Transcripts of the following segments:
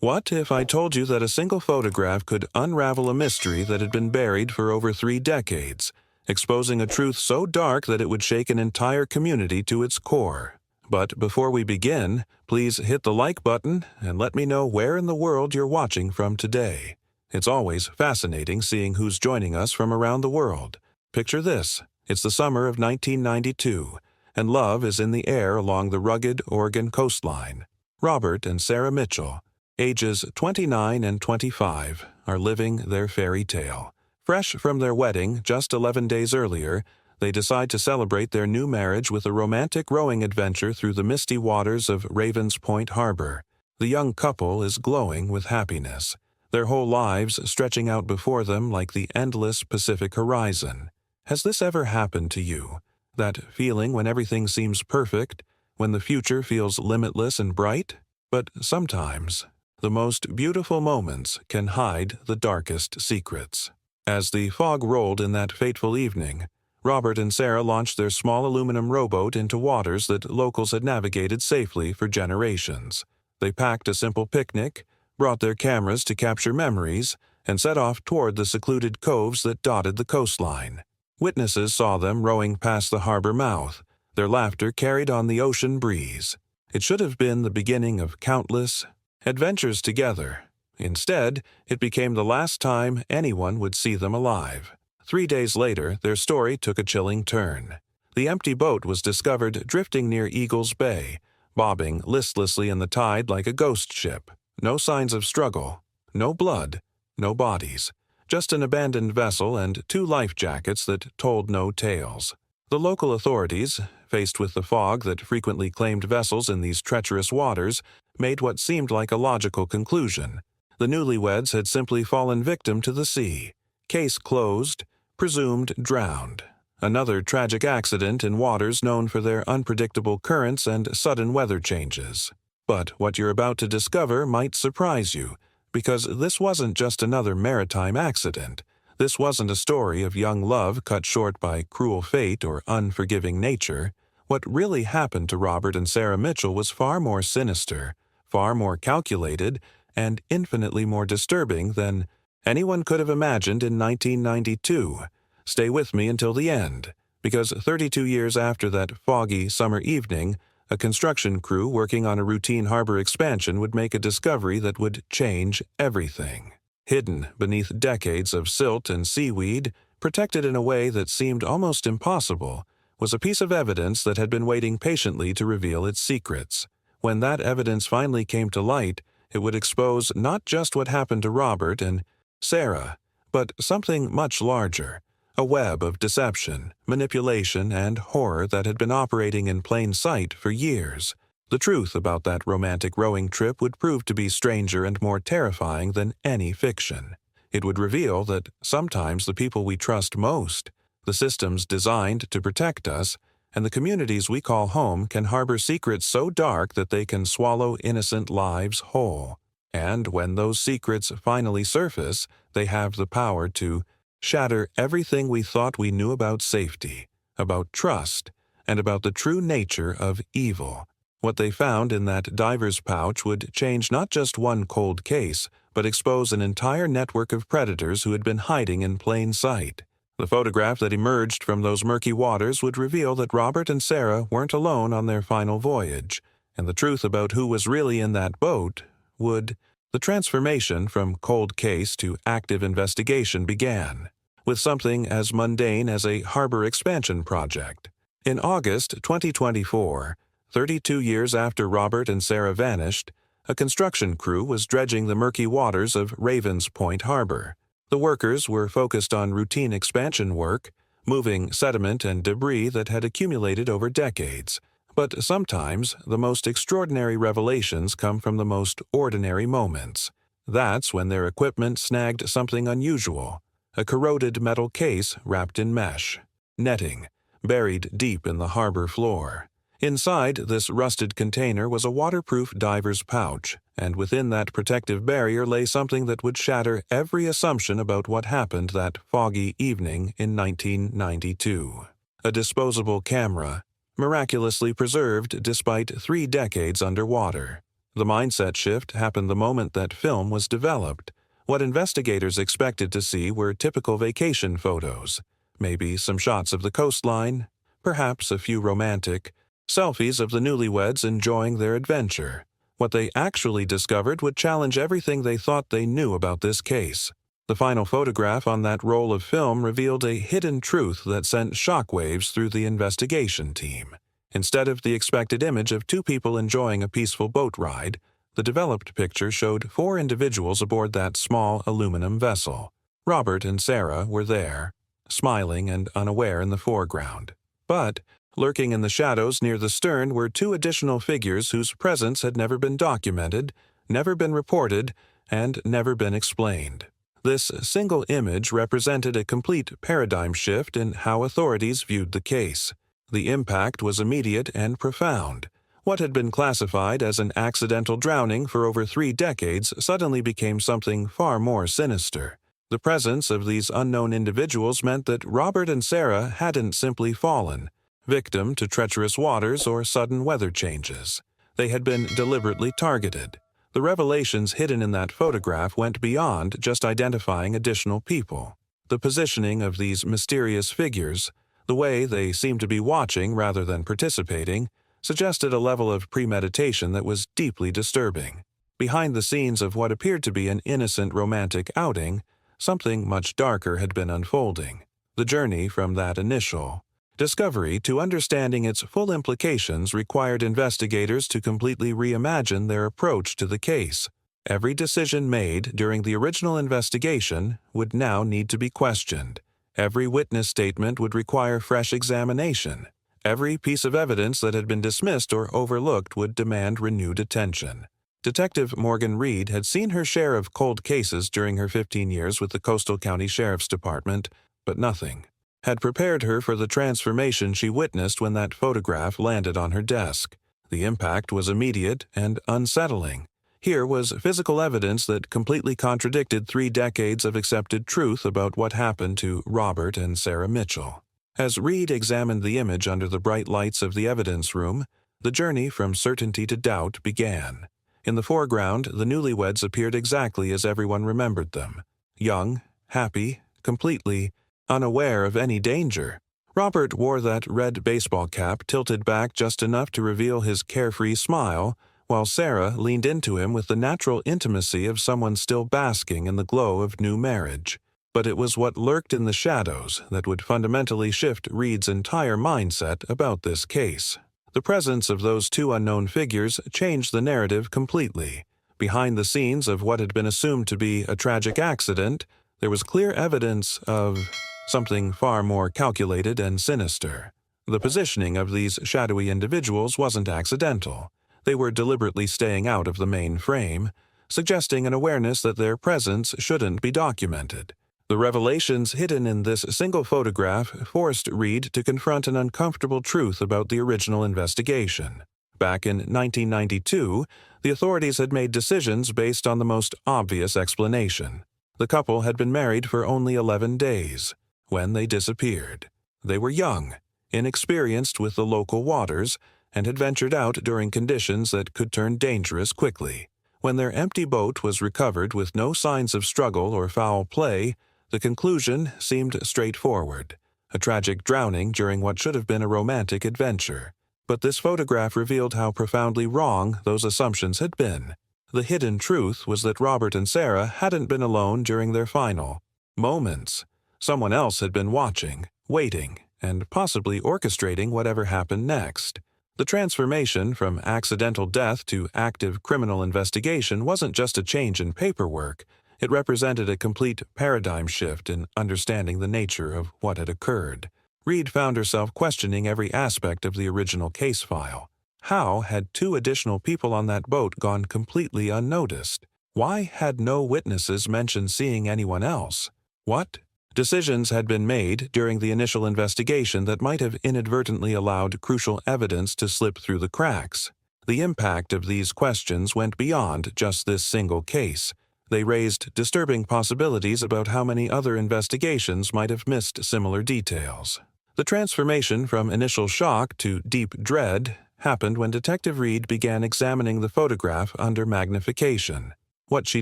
What if I told you that a single photograph could unravel a mystery that had been buried for over 3 decades, exposing a truth so dark that it would shake an entire community to its core? But before we begin, please hit the like button and let me know where in the world you're watching from today. It's always fascinating seeing who's joining us from around the world. Picture this: it's the summer of 1992, and love is in the air along the rugged Oregon coastline. Robert and Sarah Mitchell, ages 29 and 25, are living their fairy tale. Fresh from their wedding just 11 days earlier, they decide to celebrate their new marriage with a romantic rowing adventure through the misty waters of Ravens Point Harbor. The young couple is glowing with happiness, their whole lives stretching out before them like the endless Pacific horizon. Has this ever happened to you? That feeling when everything seems perfect, when the future feels limitless and bright? But sometimes, the most beautiful moments can hide the darkest secrets. As the fog rolled in that fateful evening, Robert and Sarah launched their small aluminum rowboat into waters that locals had navigated safely for generations. They packed a simple picnic, brought their cameras to capture memories, and set off toward the secluded coves that dotted the coastline. Witnesses saw them rowing past the harbor mouth, their laughter carried on the ocean breeze. It should have been the beginning of countless adventures together. Instead, it became the last time anyone would see them alive. 3 days later, their story took a chilling turn. The empty boat was discovered drifting near Eagles Bay, bobbing listlessly in the tide like a ghost ship. No signs of struggle, no blood, no bodies. Just an abandoned vessel and 2 life jackets that told no tales. The local authorities, faced with the fog that frequently claimed vessels in these treacherous waters, made what seemed like a logical conclusion. The newlyweds had simply fallen victim to the sea. Case closed, presumed drowned. Another tragic accident in waters known for their unpredictable currents and sudden weather changes. But what you're about to discover might surprise you, because this wasn't just another maritime accident. This wasn't a story of young love cut short by cruel fate or unforgiving nature. What really happened to Robert and Sarah Mitchell was far more sinister, far more calculated, and infinitely more disturbing than anyone could have imagined in 1992. Stay with me until the end, because 32 years after that foggy summer evening, a construction crew working on a routine harbor expansion would make a discovery that would change everything. Hidden beneath decades of silt and seaweed, protected in a way that seemed almost impossible, was a piece of evidence that had been waiting patiently to reveal its secrets. When that evidence finally came to light, it would expose not just what happened to Robert and Sarah, but something much larger. A web of deception, manipulation, and horror that had been operating in plain sight for years. The truth about that romantic rowing trip would prove to be stranger and more terrifying than any fiction. It would reveal that sometimes the people we trust most, the systems designed to protect us, and the communities we call home can harbor secrets so dark that they can swallow innocent lives whole. And when those secrets finally surface, they have the power to shatter everything we thought we knew about safety, about trust, and about the true nature of evil. What they found in that diver's pouch would change not just one cold case, but expose an entire network of predators who had been hiding in plain sight. The photograph that emerged from those murky waters would reveal that Robert and Sarah weren't alone on their final voyage, and the truth about who was really in that boat would... The transformation from cold case to active investigation began, with something as mundane as a harbor expansion project. In August 2024, 32 years after Robert and Sarah vanished, a construction crew was dredging the murky waters of Ravens Point Harbor. The workers were focused on routine expansion work, moving sediment and debris that had accumulated over decades. But sometimes, the most extraordinary revelations come from the most ordinary moments. That's when their equipment snagged something unusual: a corroded metal case wrapped in mesh, netting, buried deep in the harbor floor. Inside this rusted container was a waterproof diver's pouch, and within that protective barrier lay something that would shatter every assumption about what happened that foggy evening in 1992. A disposable camera, miraculously preserved despite 3 decades underwater. The mindset shift happened the moment that film was developed. What investigators expected to see were typical vacation photos, maybe some shots of the coastline, perhaps a few romantic selfies of the newlyweds enjoying their adventure. What they actually discovered would challenge everything they thought they knew about this case. The final photograph on that roll of film revealed a hidden truth that sent shockwaves through the investigation team. Instead of the expected image of two people enjoying a peaceful boat ride, the developed picture showed four individuals aboard that small aluminum vessel. Robert and Sarah were there, smiling and unaware in the foreground. But, lurking in the shadows near the stern were two additional figures whose presence had never been documented, never been reported, and never been explained. This single image represented a complete paradigm shift in how authorities viewed the case. The impact was immediate and profound. What had been classified as an accidental drowning for over 3 decades suddenly became something far more sinister. The presence of these unknown individuals meant that Robert and Sarah hadn't simply fallen, victim to treacherous waters or sudden weather changes. They had been deliberately targeted. The revelations hidden in that photograph went beyond just identifying additional people. The positioning of these mysterious figures, the way they seemed to be watching rather than participating, suggested a level of premeditation that was deeply disturbing. Behind the scenes of what appeared to be an innocent romantic outing, something much darker had been unfolding. The journey from that initial discovery to understanding its full implications required investigators to completely reimagine their approach to the case. Every decision made during the original investigation would now need to be questioned. Every witness statement would require fresh examination. Every piece of evidence that had been dismissed or overlooked would demand renewed attention. Detective Morgan Reed had seen her share of cold cases during her 15 years with the Coastal County Sheriff's Department, but nothing had prepared her for the transformation she witnessed when that photograph landed on her desk. The impact was immediate and unsettling. Here was physical evidence that completely contradicted 3 decades of accepted truth about what happened to Robert and Sarah Mitchell. As Reed examined the image under the bright lights of the evidence room, the journey from certainty to doubt began. In the foreground, the newlyweds appeared exactly as everyone remembered them. Young, happy, completely unaware of any danger. Robert wore that red baseball cap tilted back just enough to reveal his carefree smile, while Sarah leaned into him with the natural intimacy of someone still basking in the glow of new marriage. But it was what lurked in the shadows that would fundamentally shift Reed's entire mindset about this case. The presence of those two unknown figures changed the narrative completely. Behind the scenes of what had been assumed to be a tragic accident, there was clear evidence of something far more calculated and sinister. The positioning of these shadowy individuals wasn't accidental. They were deliberately staying out of the main frame, suggesting an awareness that their presence shouldn't be documented. The revelations hidden in this single photograph forced Reed to confront an uncomfortable truth about the original investigation. Back in 1992, the authorities had made decisions based on the most obvious explanation. The couple had been married for only 11 days when they disappeared. They were young, inexperienced with the local waters, and had ventured out during conditions that could turn dangerous quickly. When their empty boat was recovered with no signs of struggle or foul play, the conclusion seemed straightforward: a tragic drowning during what should have been a romantic adventure. But this photograph revealed how profoundly wrong those assumptions had been. The hidden truth was that Robert and Sarah hadn't been alone during their final moments. Someone else had been watching, waiting, and possibly orchestrating whatever happened next. The transformation from accidental death to active criminal investigation wasn't just a change in paperwork. It represented a complete paradigm shift in understanding the nature of what had occurred. Reed found herself questioning every aspect of the original case file. How had 2 additional people on that boat gone completely unnoticed? Why had no witnesses mentioned seeing anyone else? What decisions had been made during the initial investigation that might have inadvertently allowed crucial evidence to slip through the cracks? The impact of these questions went beyond just this single case. They raised disturbing possibilities about how many other investigations might have missed similar details. The transformation from initial shock to deep dread happened when Detective Reed began examining the photograph under magnification. What she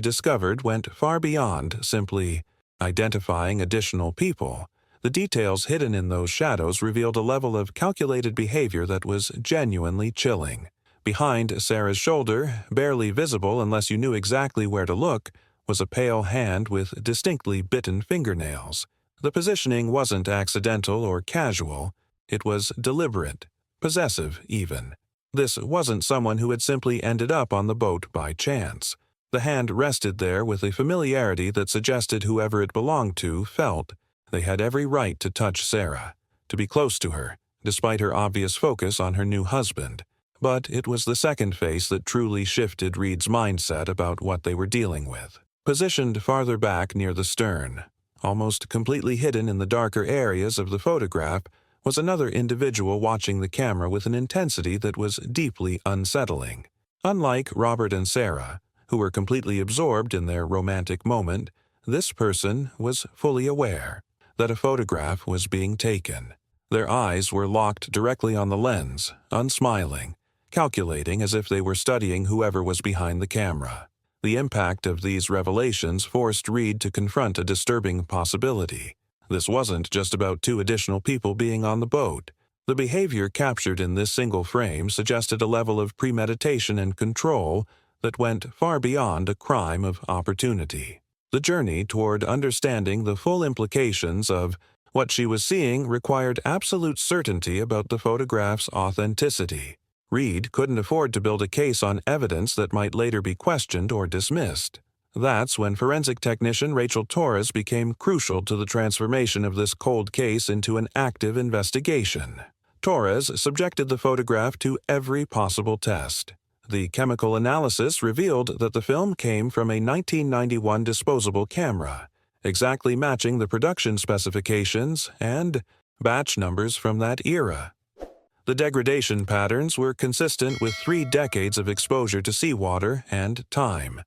discovered went far beyond simply identifying additional people. The details hidden in those shadows revealed a level of calculated behavior that was genuinely chilling. Behind Sarah's shoulder, barely visible unless you knew exactly where to look, was a pale hand with distinctly bitten fingernails. The positioning wasn't accidental or casual. It was deliberate, possessive even. This wasn't someone who had simply ended up on the boat by chance. The hand rested there with a familiarity that suggested whoever it belonged to felt they had every right to touch Sarah, to be close to her, despite her obvious focus on her new husband. But it was the second face that truly shifted Reed's mindset about what they were dealing with. Positioned farther back near the stern, almost completely hidden in the darker areas of the photograph, was another individual watching the camera with an intensity that was deeply unsettling. Unlike Robert and Sarah, who were completely absorbed in their romantic moment, this person was fully aware that a photograph was being taken. Their eyes were locked directly on the lens, unsmiling, calculating as if they were studying whoever was behind the camera. The impact of these revelations forced Reed to confront a disturbing possibility. This wasn't just about two additional people being on the boat. The behavior captured in this single frame suggested a level of premeditation and control that went far beyond a crime of opportunity. The journey toward understanding the full implications of what she was seeing required absolute certainty about the photograph's authenticity. Reed couldn't afford to build a case on evidence that might later be questioned or dismissed. That's when forensic technician Rachel Torres became crucial to the transformation of this cold case into an active investigation. Torres subjected the photograph to every possible test. The chemical analysis revealed that the film came from a 1991 disposable camera, exactly matching the production specifications and batch numbers from that era. The degradation patterns were consistent with 3 decades of exposure to seawater and time.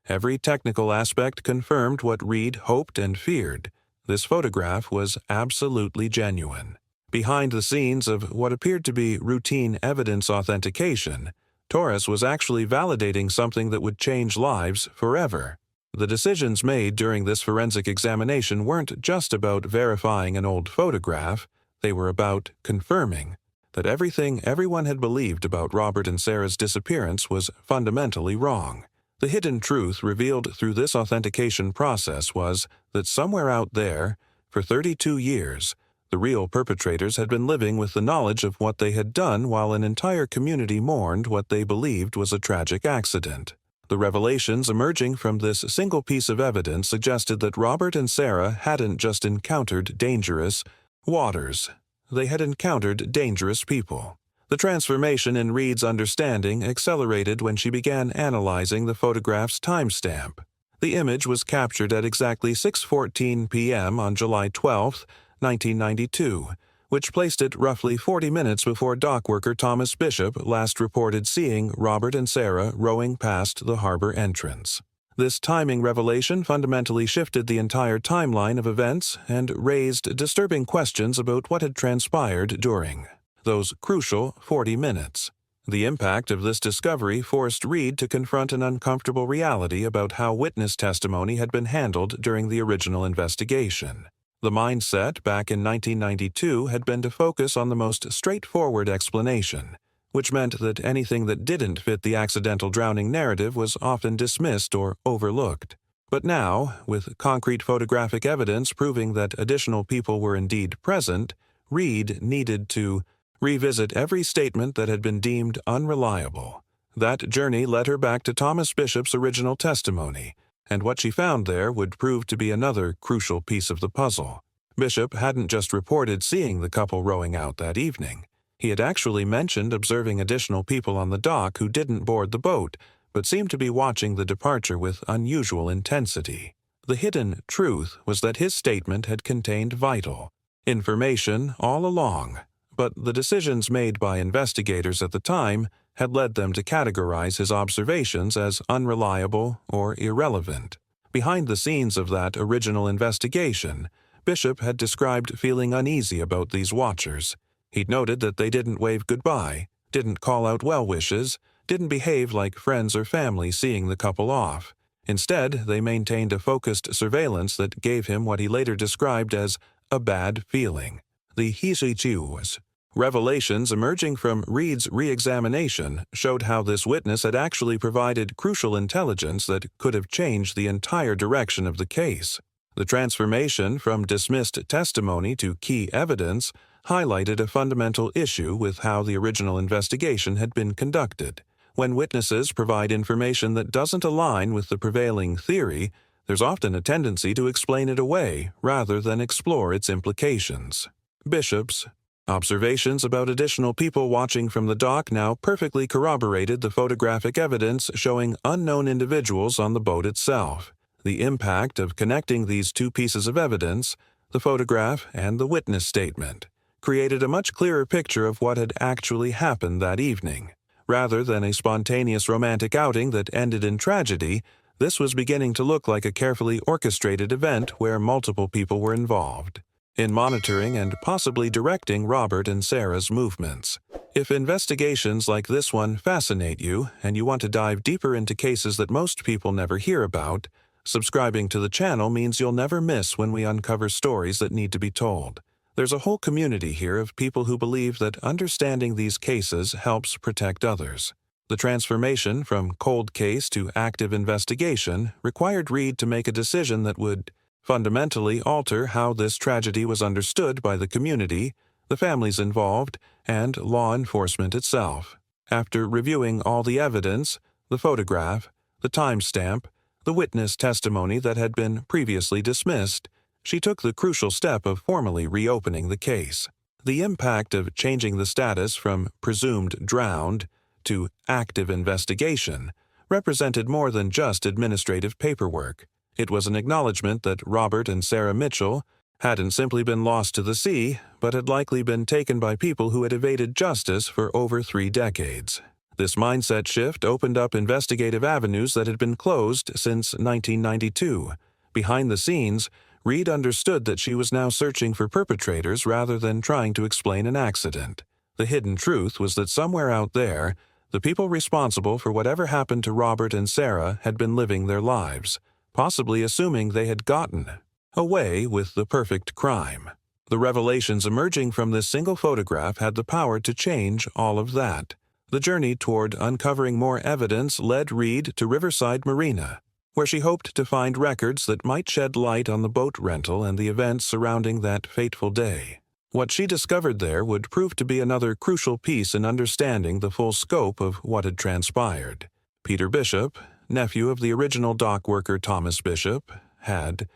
Every technical aspect confirmed what Reed hoped and feared. This photograph was absolutely genuine. Behind the scenes of what appeared to be routine evidence authentication, Torres was actually validating something that would change lives forever. The decisions made during this forensic examination weren't just about verifying an old photograph, they were about confirming that everything everyone had believed about Robert and Sarah's disappearance was fundamentally wrong. The hidden truth revealed through this authentication process was that somewhere out there, for 32 years, the real perpetrators had been living with the knowledge of what they had done while an entire community mourned what they believed was a tragic accident. The revelations emerging from this single piece of evidence suggested that Robert and Sarah hadn't just encountered dangerous waters. They had encountered dangerous people. The transformation in Reed's understanding accelerated when she began analyzing the photograph's timestamp. The image was captured at exactly 6:14 p.m. on July 12, 1992, which placed it roughly 40 minutes before dockworker Thomas Bishop last reported seeing Robert and Sarah rowing past the harbor entrance. This timing revelation fundamentally shifted the entire timeline of events and raised disturbing questions about what had transpired during those crucial 40 minutes. The impact of this discovery forced Reed to confront an uncomfortable reality about how witness testimony had been handled during the original investigation. The mindset back in 1992 had been to focus on the most straightforward explanation, which meant that anything that didn't fit the accidental drowning narrative was often dismissed or overlooked. But now, with concrete photographic evidence proving that additional people were indeed present, Reed needed to revisit every statement that had been deemed unreliable. That journey led her back to Thomas Bishop's original testimony, and what she found there would prove to be another crucial piece of the puzzle. Bishop hadn't just reported seeing the couple rowing out that evening. He had actually mentioned observing additional people on the dock who didn't board the boat, but seemed to be watching the departure with unusual intensity. The hidden truth was that his statement had contained vital information all along, but the decisions made by investigators at the time had led them to categorize his observations as unreliable or irrelevant. Behind the scenes of that original investigation, Bishop had described feeling uneasy about these watchers. He'd noted that they didn't wave goodbye, didn't call out well wishes, didn't behave like friends or family seeing the couple off. Instead, they maintained a focused surveillance that gave him what he later described as a bad feeling. The Hisichiwas. Revelations emerging from Reed's re-examination showed how this witness had actually provided crucial intelligence that could have changed the entire direction of the case. The transformation from dismissed testimony to key evidence highlighted a fundamental issue with how the original investigation had been conducted. When witnesses provide information that doesn't align with the prevailing theory, there's often a tendency to explain it away rather than explore its implications. Bishop's observations about additional people watching from the dock now perfectly corroborated the photographic evidence showing unknown individuals on the boat itself. The impact of connecting these two pieces of evidence, the photograph and the witness statement, created a much clearer picture of what had actually happened that evening. Rather than a spontaneous romantic outing that ended in tragedy, this was beginning to look like a carefully orchestrated event where multiple people were involved in monitoring and possibly directing Robert and Sarah's movements. If investigations like this one fascinate you and you want to dive deeper into cases that most people never hear about, subscribing to the channel means you'll never miss when we uncover stories that need to be told. There's a whole community here of people who believe that understanding these cases helps protect others. The transformation from cold case to active investigation required Reed to make a decision that would fundamentally alter how this tragedy was understood by the community, the families involved, and law enforcement itself. After reviewing all the evidence, the photograph, the timestamp, the witness testimony that had been previously dismissed, she took the crucial step of formally reopening the case. The impact of changing the status from presumed drowned to active investigation represented more than just administrative paperwork. It was an acknowledgement that Robert and Sarah Mitchell hadn't simply been lost to the sea, but had likely been taken by people who had evaded justice for over 3 decades. This mindset shift opened up investigative avenues that had been closed since 1992. Behind the scenes, Reed understood that she was now searching for perpetrators rather than trying to explain an accident. The hidden truth was that somewhere out there, the people responsible for whatever happened to Robert and Sarah had been living their lives, possibly assuming they had gotten away with the perfect crime. The revelations emerging from this single photograph had the power to change all of that. The journey toward uncovering more evidence led Reed to Riverside Marina, where she hoped to find records that might shed light on the boat rental and the events surrounding that fateful day. What she discovered there would prove to be another crucial piece in understanding the full scope of what had transpired. Peter Bishop, nephew of the original dock worker Thomas Bishop, had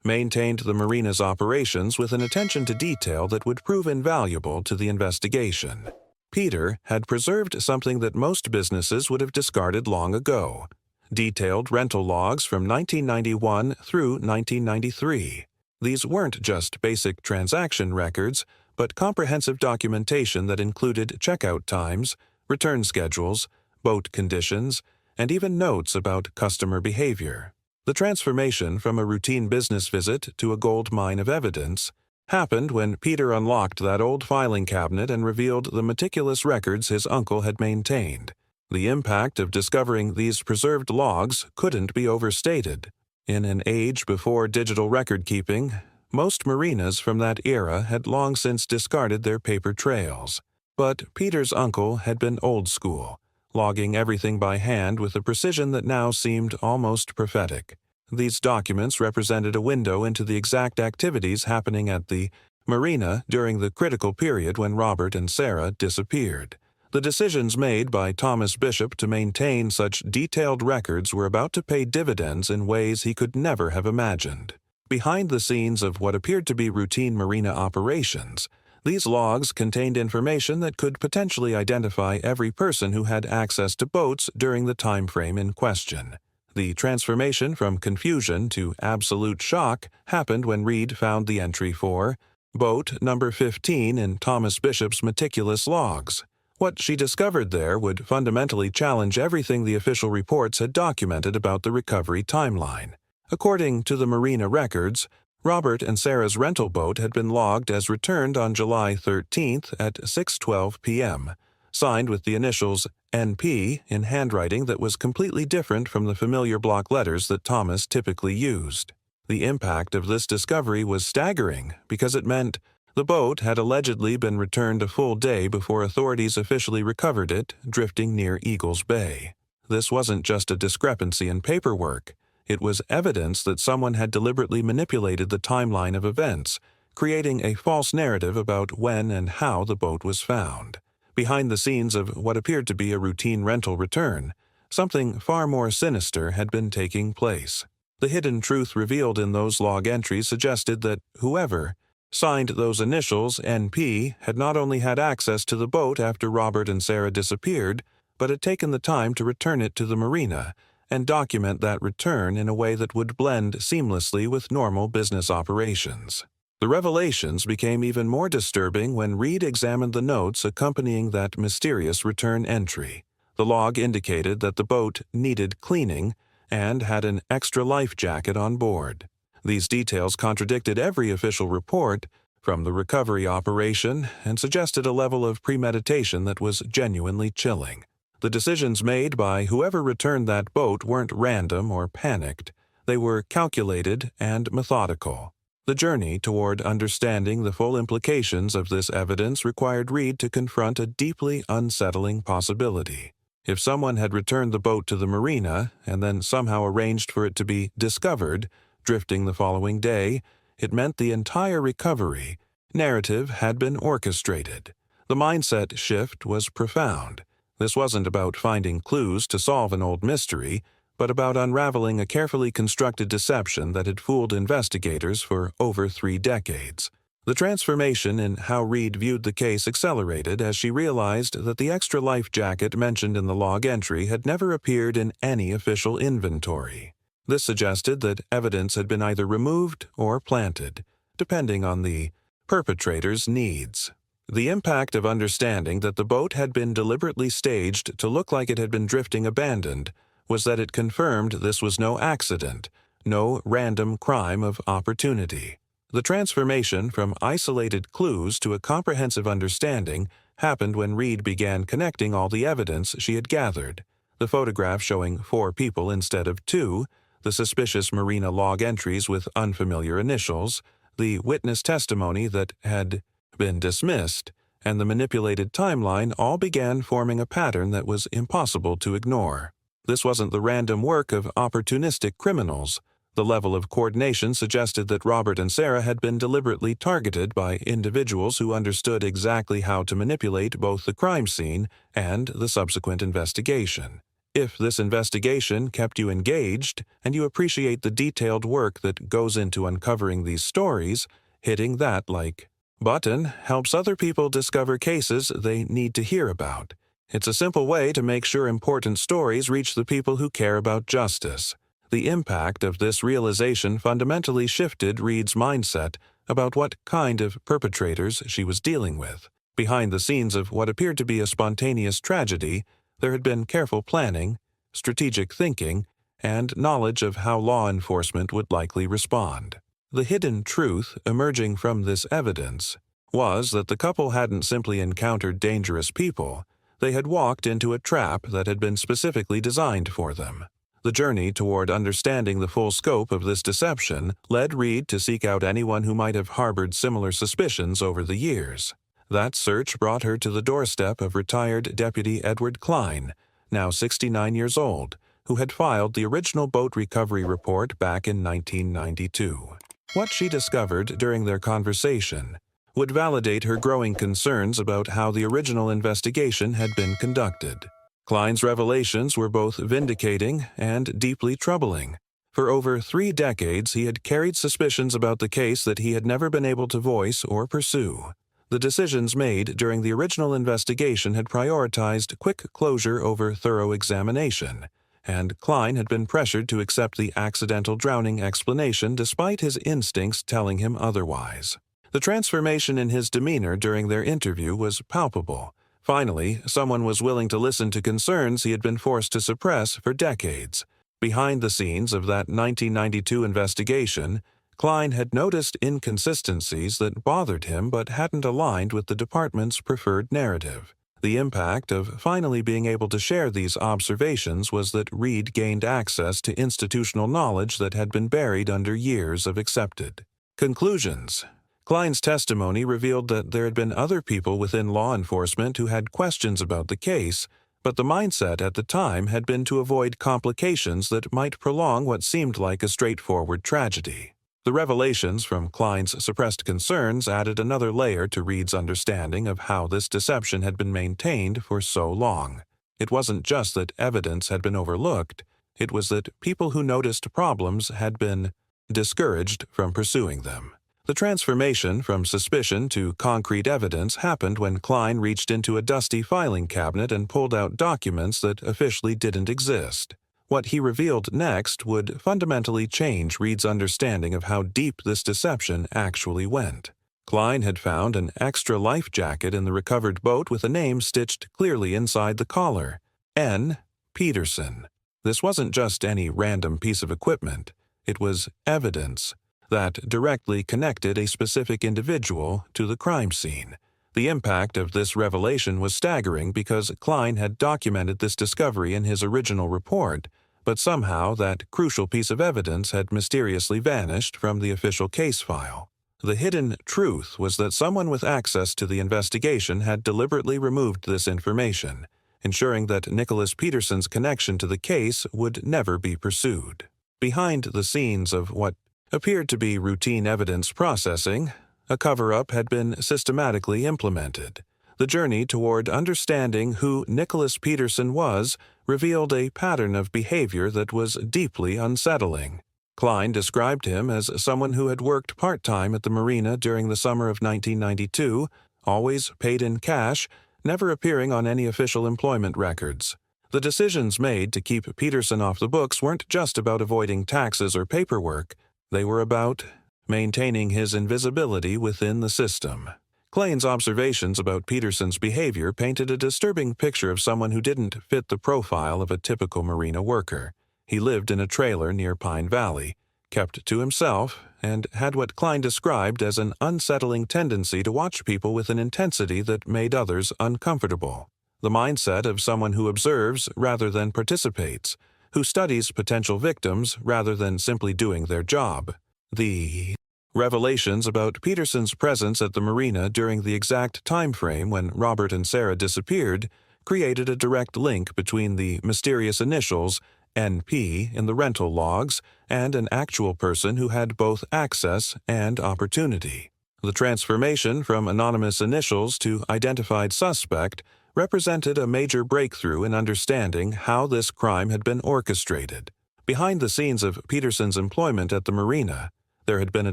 maintained the marina's operations with an attention to detail that would prove invaluable to the investigation. Peter had preserved something that most businesses would have discarded long ago: detailed rental logs from 1991 through 1993. These weren't just basic transaction records, but comprehensive documentation that included checkout times, return schedules, boat conditions, and even notes about customer behavior. The transformation from a routine business visit to a gold mine of evidence happened when Peter unlocked that old filing cabinet and revealed the meticulous records his uncle had maintained. The impact of discovering these preserved logs couldn't be overstated. In an age before digital record-keeping, most marinas from that era had long since discarded their paper trails. But Peter's uncle had been old school, logging everything by hand with a precision that now seemed almost prophetic. These documents represented a window into the exact activities happening at the marina during the critical period when Robert and Sarah disappeared. The decisions made by Thomas Bishop to maintain such detailed records were about to pay dividends in ways he could never have imagined. Behind the scenes of what appeared to be routine marina operations, these logs contained information that could potentially identify every person who had access to boats during the time frame in question. The transformation from confusion to absolute shock happened when Reed found the entry for boat number 15 in Thomas Bishop's meticulous logs. What she discovered there would fundamentally challenge everything the official reports had documented about the recovery timeline. According to the marina records, Robert and Sarah's rental boat had been logged as returned on July 13th at 6:12 p.m., signed with the initials NP in handwriting that was completely different from the familiar block letters that Thomas typically used. The impact of this discovery was staggering because it meant the boat had allegedly been returned a full day before authorities officially recovered it, drifting near Eagles Bay. This wasn't just a discrepancy in paperwork. It was evidence that someone had deliberately manipulated the timeline of events, creating a false narrative about when and how the boat was found. Behind the scenes of what appeared to be a routine rental return, something far more sinister had been taking place. The hidden truth revealed in those log entries suggested that whoever signed those initials, NP, had not only had access to the boat after Robert and Sarah disappeared, but had taken the time to return it to the marina and document that return in a way that would blend seamlessly with normal business operations. The revelations became even more disturbing when Reed examined the notes accompanying that mysterious return entry. The log indicated that the boat needed cleaning and had an extra life jacket on board. These details contradicted every official report from the recovery operation and suggested a level of premeditation that was genuinely chilling. The decisions made by whoever returned that boat weren't random or panicked. They were calculated and methodical. The journey toward understanding the full implications of this evidence required Reed to confront a deeply unsettling possibility. If someone had returned the boat to the marina and then somehow arranged for it to be discovered, drifting the following day, it meant the entire recovery narrative had been orchestrated. The mindset shift was profound. This wasn't about finding clues to solve an old mystery, but about unraveling a carefully constructed deception that had fooled investigators for over 3 decades. The transformation in how Reed viewed the case accelerated as she realized that the extra life jacket mentioned in the log entry had never appeared in any official inventory. This suggested that evidence had been either removed or planted, depending on the perpetrator's needs. The impact of understanding that the boat had been deliberately staged to look like it had been drifting abandoned was that it confirmed this was no accident, no random crime of opportunity. The transformation from isolated clues to a comprehensive understanding happened when Reed began connecting all the evidence she had gathered. The photograph showing 4 people instead of 2, the suspicious marina log entries with unfamiliar initials, the witness testimony that had been dismissed, and the manipulated timeline all began forming a pattern that was impossible to ignore. This wasn't the random work of opportunistic criminals. The level of coordination suggested that Robert and Sarah had been deliberately targeted by individuals who understood exactly how to manipulate both the crime scene and the subsequent investigation. If this investigation kept you engaged and you appreciate the detailed work that goes into uncovering these stories, hitting that like button helps other people discover cases they need to hear about. It's a simple way to make sure important stories reach the people who care about justice. The impact of this realization fundamentally shifted Reed's mindset about what kind of perpetrators she was dealing with. Behind the scenes of what appeared to be a spontaneous tragedy, there had been careful planning, strategic thinking, and knowledge of how law enforcement would likely respond. The hidden truth emerging from this evidence was that the couple hadn't simply encountered dangerous people, they had walked into a trap that had been specifically designed for them. The journey toward understanding the full scope of this deception led Reed to seek out anyone who might have harbored similar suspicions over the years. That search brought her to the doorstep of retired Deputy Edward Klein, now 69 years old, who had filed the original boat recovery report back in 1992. What she discovered during their conversation would validate her growing concerns about how the original investigation had been conducted. Klein's revelations were both vindicating and deeply troubling. For over 3 decades, he had carried suspicions about the case that he had never been able to voice or pursue. The decisions made during the original investigation had prioritized quick closure over thorough examination, and Klein had been pressured to accept the accidental drowning explanation despite his instincts telling him otherwise. The transformation in his demeanor during their interview was palpable. Finally, someone was willing to listen to concerns he had been forced to suppress for decades. Behind the scenes of that 1992 investigation, Klein had noticed inconsistencies that bothered him but hadn't aligned with the department's preferred narrative. The impact of finally being able to share these observations was that Reed gained access to institutional knowledge that had been buried under years of accepted conclusions. Klein's testimony revealed that there had been other people within law enforcement who had questions about the case, but the mindset at the time had been to avoid complications that might prolong what seemed like a straightforward tragedy. The revelations from Klein's suppressed concerns added another layer to Reed's understanding of how this deception had been maintained for so long. It wasn't just that evidence had been overlooked, it was that people who noticed problems had been discouraged from pursuing them. The transformation from suspicion to concrete evidence happened when Klein reached into a dusty filing cabinet and pulled out documents that officially didn't exist. What he revealed next would fundamentally change Reed's understanding of how deep this deception actually went. Klein had found an extra life jacket in the recovered boat with a name stitched clearly inside the collar: N. Peterson. This wasn't just any random piece of equipment. It was evidence that directly connected a specific individual to the crime scene. The impact of this revelation was staggering because Klein had documented this discovery in his original report, but somehow that crucial piece of evidence had mysteriously vanished from the official case file. The hidden truth was that someone with access to the investigation had deliberately removed this information, ensuring that Nicholas Peterson's connection to the case would never be pursued. Behind the scenes of what appeared to be routine evidence processing, a cover-up had been systematically implemented. The journey toward understanding who Nicholas Peterson was revealed a pattern of behavior that was deeply unsettling. Klein described him as someone who had worked part-time at the marina during the summer of 1992, always paid in cash, never appearing on any official employment records. The decisions made to keep Peterson off the books weren't just about avoiding taxes or paperwork. They were about maintaining his invisibility within the system. Klein's observations about Peterson's behavior painted a disturbing picture of someone who didn't fit the profile of a typical marina worker. He lived in a trailer near Pine Valley, kept to himself, and had what Klein described as an unsettling tendency to watch people with an intensity that made others uncomfortable. The mindset of someone who observes rather than participates, who studies potential victims rather than simply doing their job. The revelations about Peterson's presence at the marina during the exact time frame when Robert and Sarah disappeared created a direct link between the mysterious initials NP in the rental logs and an actual person who had both access and opportunity. The transformation from anonymous initials to identified suspect represented a major breakthrough in understanding how this crime had been orchestrated. Behind the scenes of Peterson's employment at the marina, there had been a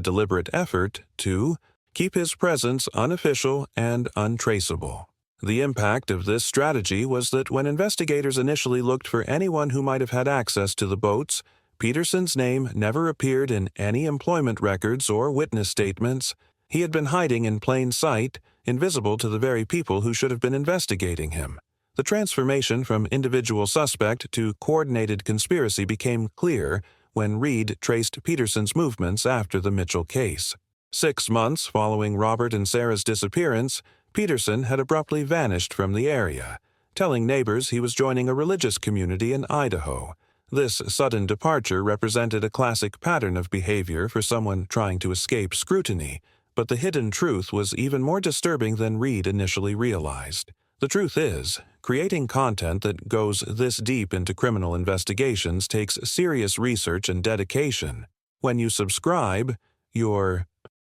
deliberate effort to keep his presence unofficial and untraceable. The impact of this strategy was that when investigators initially looked for anyone who might have had access to the boats, Peterson's name never appeared in any employment records or witness statements. He had been hiding in plain sight, invisible to the very people who should have been investigating him. The transformation from individual suspect to coordinated conspiracy became clear when Reed traced Peterson's movements after the Mitchell case. 6 months following Robert and Sarah's disappearance, Peterson had abruptly vanished from the area, telling neighbors he was joining a religious community in Idaho. This sudden departure represented a classic pattern of behavior for someone trying to escape scrutiny, but the hidden truth was even more disturbing than Reed initially realized. The truth is, creating content that goes this deep into criminal investigations takes serious research and dedication. When you subscribe, you're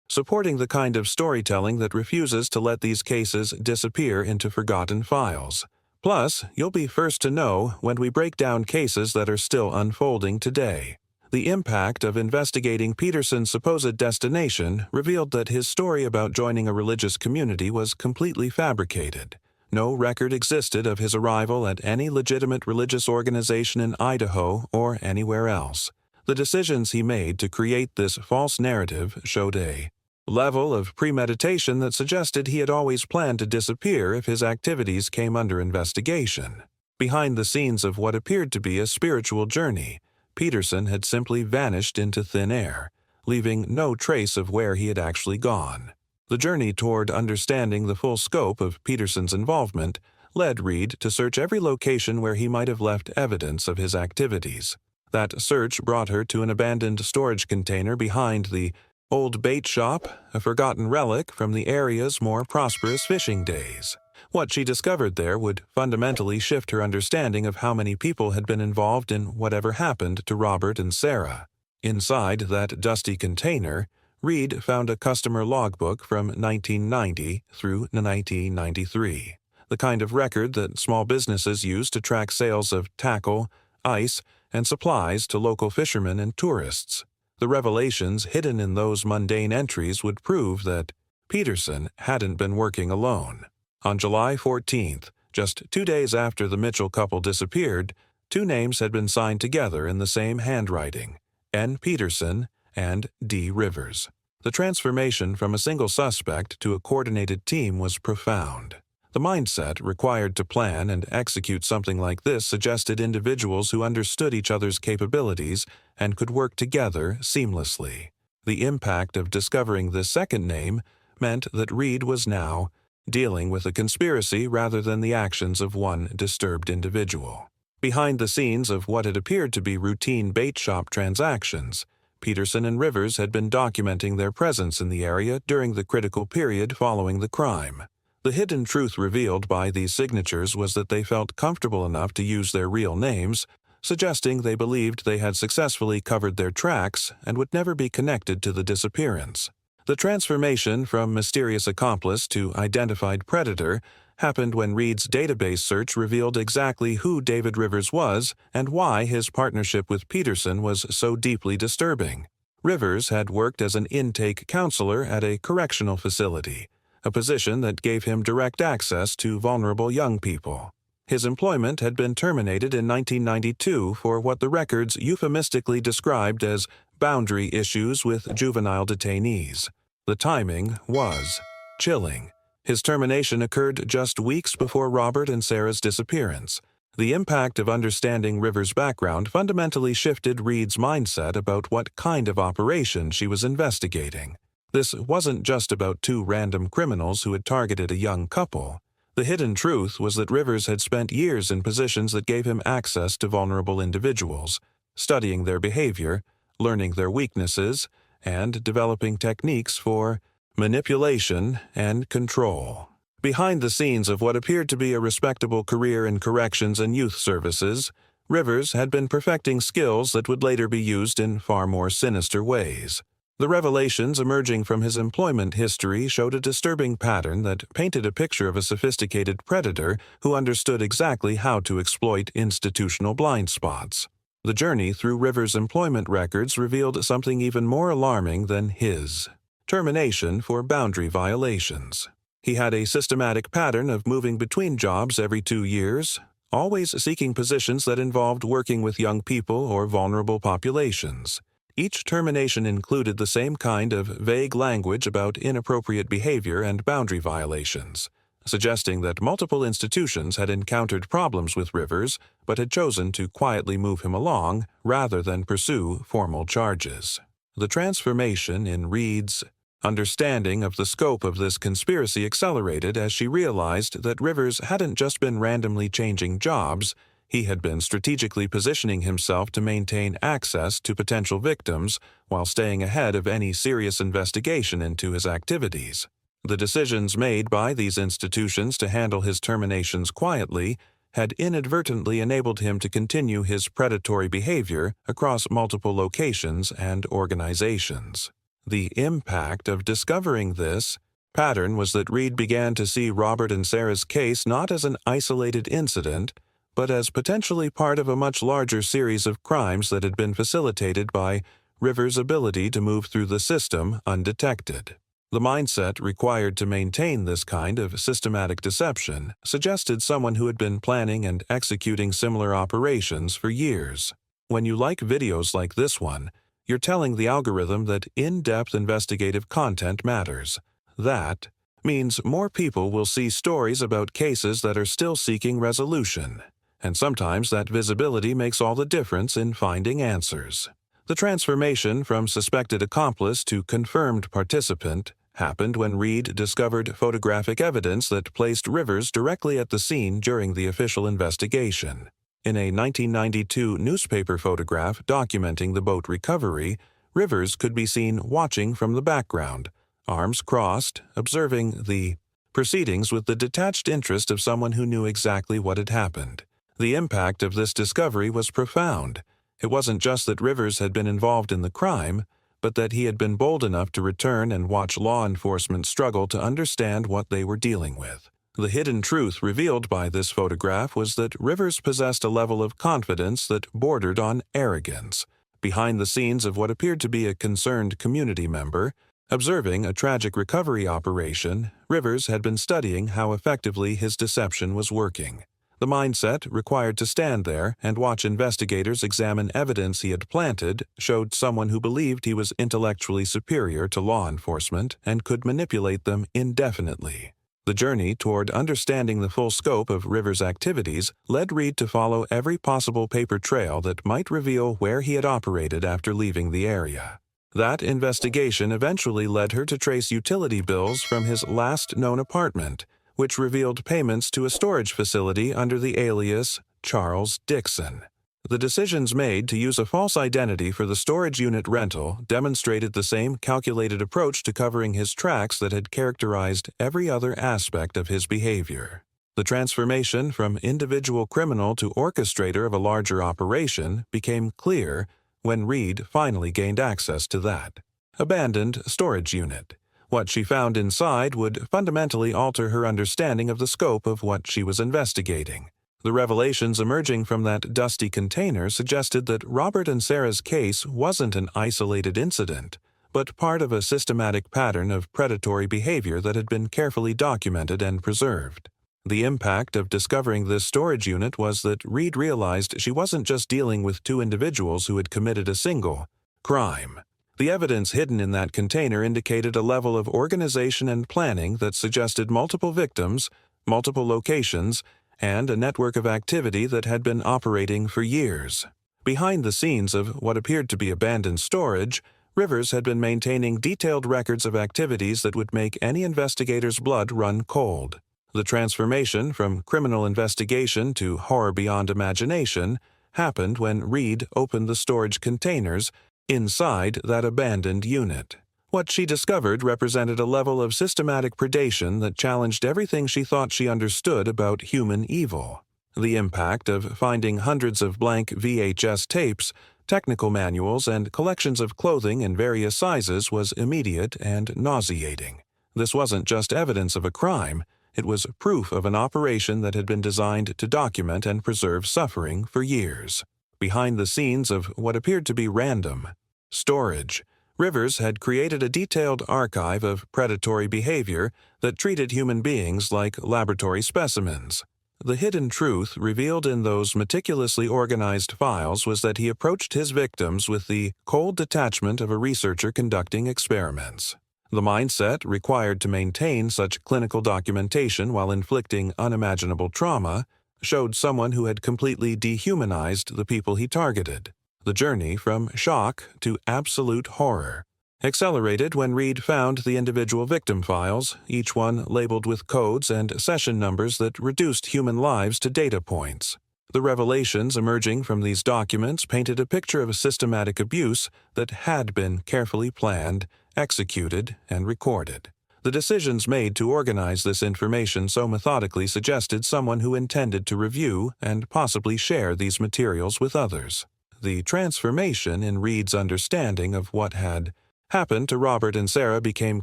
supporting the kind of storytelling that refuses to let these cases disappear into forgotten files. Plus, you'll be first to know when we break down cases that are still unfolding today. The impact of investigating Peterson's supposed destination revealed that his story about joining a religious community was completely fabricated. No record existed of his arrival at any legitimate religious organization in Idaho or anywhere else. The decisions he made to create this false narrative showed a level of premeditation that suggested he had always planned to disappear if his activities came under investigation. Behind the scenes of what appeared to be a spiritual journey, Peterson had simply vanished into thin air, leaving no trace of where he had actually gone. The journey toward understanding the full scope of Peterson's involvement led Reed to search every location where he might have left evidence of his activities. That search brought her to an abandoned storage container behind the old bait shop, a forgotten relic from the area's more prosperous fishing days. What she discovered there would fundamentally shift her understanding of how many people had been involved in whatever happened to Robert and Sarah. Inside that dusty container, Reed found a customer logbook from 1990 through 1993, the kind of record that small businesses use to track sales of tackle, ice, and supplies to local fishermen and tourists. The revelations hidden in those mundane entries would prove that Peterson hadn't been working alone. On July 14th, just 2 days after the Mitchell couple disappeared, 2 names had been signed together in the same handwriting: N. Peterson and D. Rivers. The transformation from a single suspect to a coordinated team was profound. The mindset required to plan and execute something like this suggested individuals who understood each other's capabilities and could work together seamlessly. The impact of discovering this second name meant that Reed was now dealing with a conspiracy rather than the actions of one disturbed individual. Behind the scenes of what had appeared to be routine bait shop transactions, Peterson and Rivers had been documenting their presence in the area during the critical period following the crime. The hidden truth revealed by these signatures was that they felt comfortable enough to use their real names, suggesting they believed they had successfully covered their tracks and would never be connected to the disappearance. The transformation from mysterious accomplice to identified predator happened when Reed's database search revealed exactly who David Rivers was and why his partnership with Peterson was so deeply disturbing. Rivers had worked as an intake counselor at a correctional facility, a position that gave him direct access to vulnerable young people. His employment had been terminated in 1992 for what the records euphemistically described as boundary issues with juvenile detainees. The timing was chilling. His termination occurred just weeks before Robert and Sarah's disappearance. The impact of understanding Rivers' background fundamentally shifted Reed's mindset about what kind of operation she was investigating. This wasn't just about 2 random criminals who had targeted a young couple. The hidden truth was that Rivers had spent years in positions that gave him access to vulnerable individuals, studying their behavior, learning their weaknesses, and developing techniques for manipulation and control. Behind the scenes of what appeared to be a respectable career in corrections and youth services, Rivers had been perfecting skills that would later be used in far more sinister ways. The revelations emerging from his employment history showed a disturbing pattern that painted a picture of a sophisticated predator who understood exactly how to exploit institutional blind spots. The journey through Rivers' employment records revealed something even more alarming than his termination for boundary violations. He had a systematic pattern of moving between jobs every 2 years, always seeking positions that involved working with young people or vulnerable populations. Each termination included the same kind of vague language about inappropriate behavior and boundary violations, suggesting that multiple institutions had encountered problems with Rivers but had chosen to quietly move him along rather than pursue formal charges. The transformation in Reed's understanding of the scope of this conspiracy accelerated as she realized that Rivers hadn't just been randomly changing jobs. He had been strategically positioning himself to maintain access to potential victims while staying ahead of any serious investigation into his activities. The decisions made by these institutions to handle his terminations quietly had inadvertently enabled him to continue his predatory behavior across multiple locations and organizations. The impact of discovering this pattern was that Reed began to see Robert and Sarah's case not as an isolated incident, but as potentially part of a much larger series of crimes that had been facilitated by Rivers' ability to move through the system undetected. The mindset required to maintain this kind of systematic deception suggested someone who had been planning and executing similar operations for years. When you like videos like this one, you're telling the algorithm that in-depth investigative content matters. That means more people will see stories about cases that are still seeking resolution. And sometimes that visibility makes all the difference in finding answers. The transformation from suspected accomplice to confirmed participant happened when Reed discovered photographic evidence that placed Rivers directly at the scene during the official investigation. In a 1992 newspaper photograph documenting the boat recovery, Rivers could be seen watching from the background, arms crossed, observing the proceedings with the detached interest of someone who knew exactly what had happened. The impact of this discovery was profound. It wasn't just that Rivers had been involved in the crime, but that he had been bold enough to return and watch law enforcement struggle to understand what they were dealing with. The hidden truth revealed by this photograph was that Rivers possessed a level of confidence that bordered on arrogance. Behind the scenes of what appeared to be a concerned community member, observing a tragic recovery operation, Rivers had been studying how effectively his deception was working. The mindset required to stand there and watch investigators examine evidence he had planted showed someone who believed he was intellectually superior to law enforcement and could manipulate them indefinitely. The journey toward understanding the full scope of Rivers' activities led Reed to follow every possible paper trail that might reveal where he had operated after leaving the area. That investigation eventually led her to trace utility bills from his last known apartment, which revealed payments to a storage facility under the alias Charles Dixon. The decisions made to use a false identity for the storage unit rental demonstrated the same calculated approach to covering his tracks that had characterized every other aspect of his behavior. The transformation from individual criminal to orchestrator of a larger operation became clear when Reed finally gained access to that abandoned storage unit. What she found inside would fundamentally alter her understanding of the scope of what she was investigating. The revelations emerging from that dusty container suggested that Robert and Sarah's case wasn't an isolated incident, but part of a systematic pattern of predatory behavior that had been carefully documented and preserved. The impact of discovering this storage unit was that Reed realized she wasn't just dealing with two individuals who had committed a single crime. The evidence hidden in that container indicated a level of organization and planning that suggested multiple victims, multiple locations, and a network of activity that had been operating for years. Behind the scenes of what appeared to be abandoned storage, Rivers had been maintaining detailed records of activities that would make any investigator's blood run cold. The transformation from criminal investigation to horror beyond imagination happened when Reed opened the storage containers inside that abandoned unit. What she discovered represented a level of systematic predation that challenged everything she thought she understood about human evil. The impact of finding hundreds of blank VHS tapes, technical manuals, and collections of clothing in various sizes was immediate and nauseating. This wasn't just evidence of a crime, it was proof of an operation that had been designed to document and preserve suffering for years. Behind the scenes of what appeared to be random storage, Rivers had created a detailed archive of predatory behavior that treated human beings like laboratory specimens. The hidden truth revealed in those meticulously organized files was that he approached his victims with the cold detachment of a researcher conducting experiments. The mindset required to maintain such clinical documentation while inflicting unimaginable trauma showed someone who had completely dehumanized the people he targeted. The journey from shock to absolute horror accelerated when Reed found the individual victim files, each one labeled with codes and session numbers that reduced human lives to data points. The revelations emerging from these documents painted a picture of systematic abuse that had been carefully planned, executed, and recorded. The decisions made to organize this information so methodically suggested someone who intended to review and possibly share these materials with others. The transformation in Reed's understanding of what had happened to Robert and Sarah became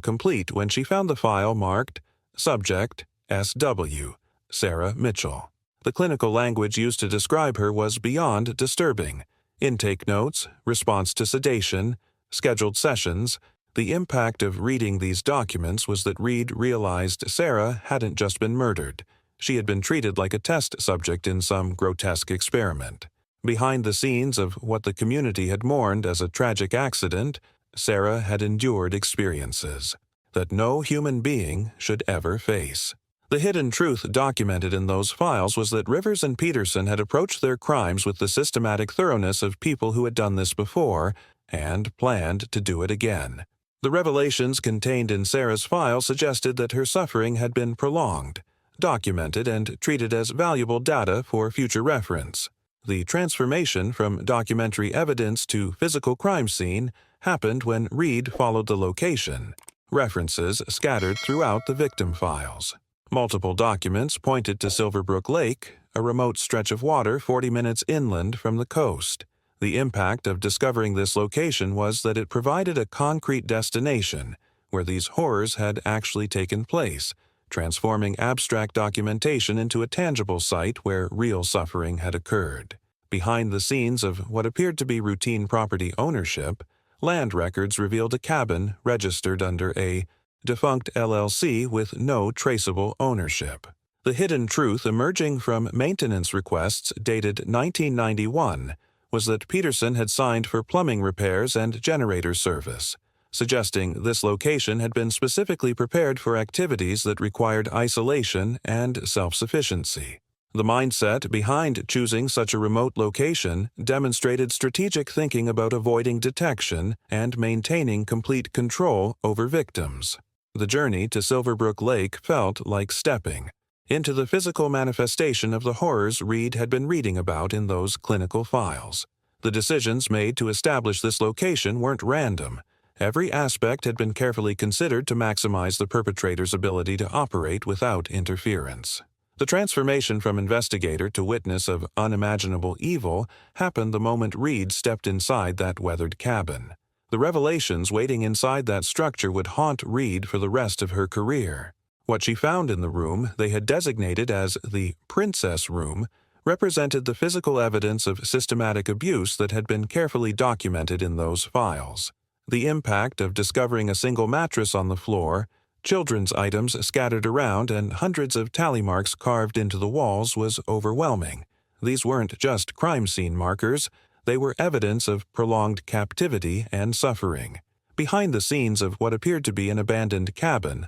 complete when she found the file marked Subject SW, Sarah Mitchell. The clinical language used to describe her was beyond disturbing. Intake notes, response to sedation, scheduled sessions. The impact of reading these documents was that Reed realized Sarah hadn't just been murdered. She had been treated like a test subject in some grotesque experiment. Behind the scenes of what the community had mourned as a tragic accident, Sarah had endured experiences that no human being should ever face. The hidden truth documented in those files was that Rivers and Peterson had approached their crimes with the systematic thoroughness of people who had done this before and planned to do it again. The revelations contained in Sarah's file suggested that her suffering had been prolonged, documented, and treated as valuable data for future reference. The transformation from documentary evidence to physical crime scene happened when Reed followed the location, references scattered throughout the victim files. Multiple documents pointed to Silverbrook Lake, a remote stretch of water 40 minutes inland from the coast. The impact of discovering this location was that it provided a concrete destination where these horrors had actually taken place, transforming abstract documentation into a tangible site where real suffering had occurred. Behind the scenes of what appeared to be routine property ownership, land records revealed a cabin registered under a defunct LLC with no traceable ownership. The hidden truth emerging from maintenance requests dated 1991 was that Peterson had signed for plumbing repairs and generator service, suggesting this location had been specifically prepared for activities that required isolation and self-sufficiency. The mindset behind choosing such a remote location demonstrated strategic thinking about avoiding detection and maintaining complete control over victims. The journey to Silverbrook Lake felt like stepping into the physical manifestation of the horrors Reed had been reading about in those clinical files. The decisions made to establish this location weren't random. Every aspect had been carefully considered to maximize the perpetrator's ability to operate without interference. The transformation from investigator to witness of unimaginable evil happened the moment Reed stepped inside that weathered cabin. The revelations waiting inside that structure would haunt Reed for the rest of her career. What she found in the room they had designated as the Princess Room represented the physical evidence of systematic abuse that had been carefully documented in those files. The impact of discovering a single mattress on the floor, children's items scattered around, and hundreds of tally marks carved into the walls was overwhelming. These weren't just crime scene markers, they were evidence of prolonged captivity and suffering. Behind the scenes of what appeared to be an abandoned cabin,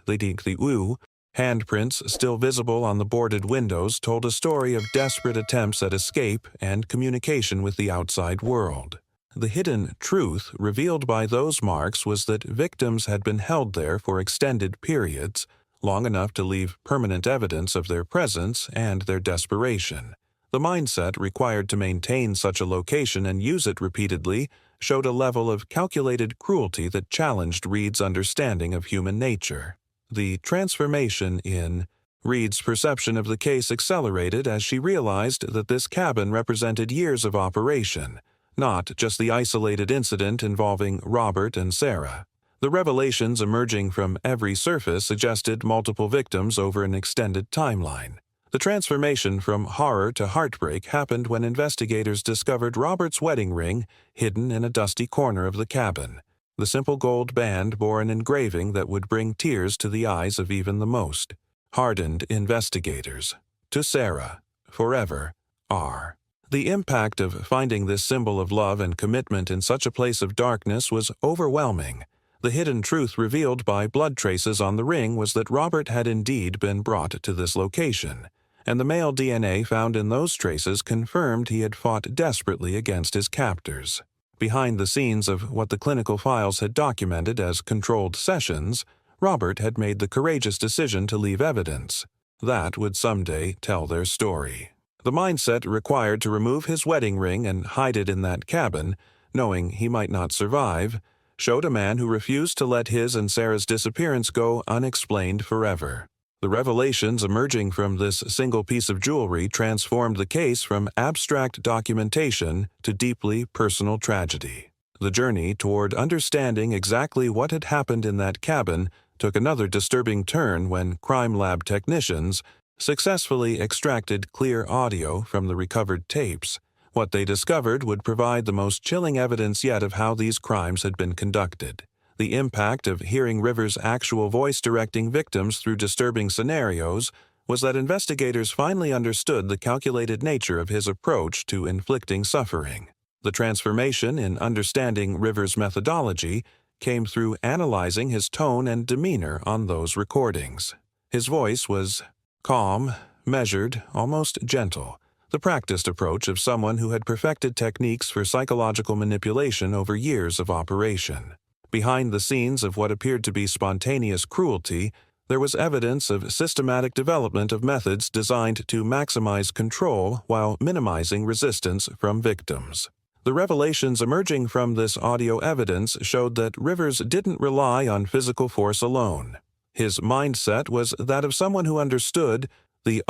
handprints still visible on the boarded windows told a story of desperate attempts at escape and communication with the outside world. The hidden truth revealed by those marks was that victims had been held there for extended periods, long enough to leave permanent evidence of their presence and their desperation. The mindset required to maintain such a location and use it repeatedly showed a level of calculated cruelty that challenged Reed's understanding of human nature. The transformation in Reed's perception of the case accelerated as she realized that this cabin represented years of operation, not just the isolated incident involving Robert and Sarah. The revelations emerging from every surface suggested multiple victims over an extended timeline. The transformation from horror to heartbreak happened when investigators discovered Robert's wedding ring hidden in a dusty corner of the cabin. The simple gold band bore an engraving that would bring tears to the eyes of even the most hardened investigators. To Sarah, forever, R. The impact of finding this symbol of love and commitment in such a place of darkness was overwhelming. The hidden truth revealed by blood traces on the ring was that Robert had indeed been brought to this location, and the male DNA found in those traces confirmed he had fought desperately against his captors. Behind the scenes of what the clinical files had documented as controlled sessions, Robert had made the courageous decision to leave evidence. That would someday tell their story. The mindset required to remove his wedding ring and hide it in that cabin, knowing he might not survive, showed a man who refused to let his and Sarah's disappearance go unexplained forever. The revelations emerging from this single piece of jewelry transformed the case from abstract documentation to deeply personal tragedy. The journey toward understanding exactly what had happened in that cabin took another disturbing turn when crime lab technicians successfully extracted clear audio from the recovered tapes. What they discovered would provide the most chilling evidence yet of how these crimes had been conducted. The impact of hearing Rivers' actual voice directing victims through disturbing scenarios was that investigators finally understood the calculated nature of his approach to inflicting suffering. The transformation in understanding Rivers' methodology came through analyzing his tone and demeanor on those recordings. His voice was calm, measured, almost gentle, the practiced approach of someone who had perfected techniques for psychological manipulation over years of operation. Behind the scenes of what appeared to be spontaneous cruelty, there was evidence of systematic development of methods designed to maximize control while minimizing resistance from victims. The revelations emerging from this audio evidence showed that Rivers didn't rely on physical force alone. His mindset was that of someone who understood the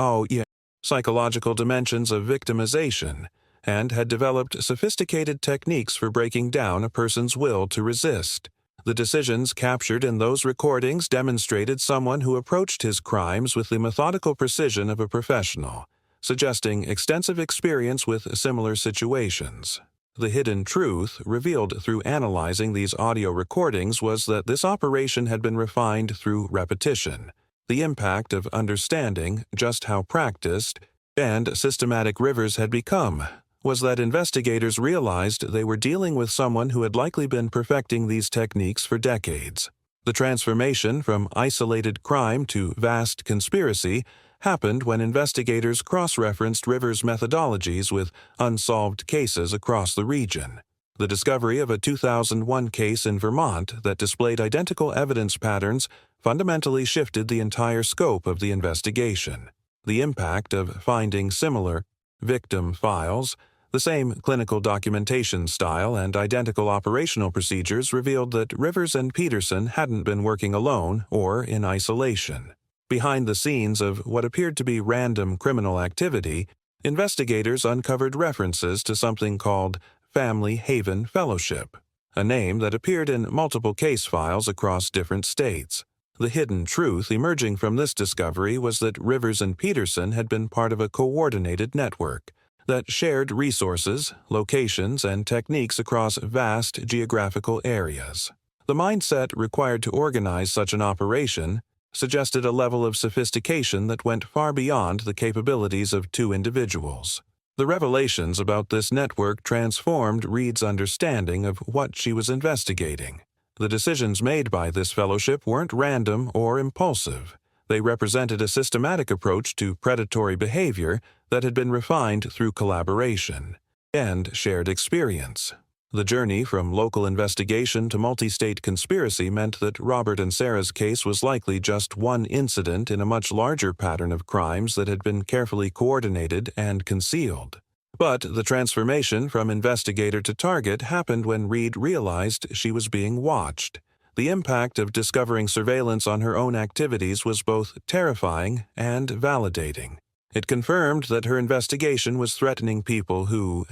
psychological dimensions of victimization and had developed sophisticated techniques for breaking down a person's will to resist. The decisions captured in those recordings demonstrated someone who approached his crimes with the methodical precision of a professional, suggesting extensive experience with similar situations. The hidden truth revealed through analyzing these audio recordings was that this operation had been refined through repetition. The impact of understanding just how practiced and systematic Rivers had become was that investigators realized they were dealing with someone who had likely been perfecting these techniques for decades. The transformation from isolated crime to vast conspiracy happened when investigators cross-referenced Rivers' methodologies with unsolved cases across the region. The discovery of a 2001 case in Vermont that displayed identical evidence patterns fundamentally shifted the entire scope of the investigation. The impact of finding similar victim files, the same clinical documentation style, and identical operational procedures revealed that Rivers and Peterson hadn't been working alone or in isolation. Behind the scenes of what appeared to be random criminal activity, investigators uncovered references to something called Family Haven Fellowship, a name that appeared in multiple case files across different states. The hidden truth emerging from this discovery was that Rivers and Peterson had been part of a coordinated network that shared resources, locations, and techniques across vast geographical areas. The mindset required to organize such an operation suggested a level of sophistication that went far beyond the capabilities of two individuals. The revelations about this network transformed Reed's understanding of what she was investigating. The decisions made by this fellowship weren't random or impulsive. They represented a systematic approach to predatory behavior that had been refined through collaboration and shared experience. The journey from local investigation to multi-state conspiracy meant that Robert and Sarah's case was likely just one incident in a much larger pattern of crimes that had been carefully coordinated and concealed. But the transformation from investigator to target happened when Reed realized she was being watched. The impact of discovering surveillance on her own activities was both terrifying and validating. It confirmed that her investigation was threatening people who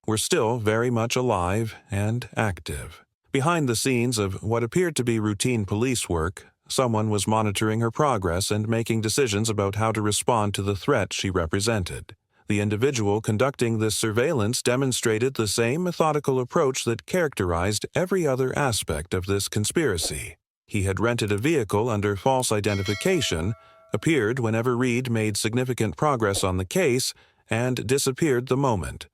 were still very much alive and active. Behind the scenes of what appeared to be routine police work, someone was monitoring her progress and making decisions about how to respond to the threat she represented. The individual conducting this surveillance demonstrated the same methodical approach that characterized every other aspect of this conspiracy. He had rented a vehicle under false identification, appeared whenever Reed made significant progress on the case, and disappeared the moment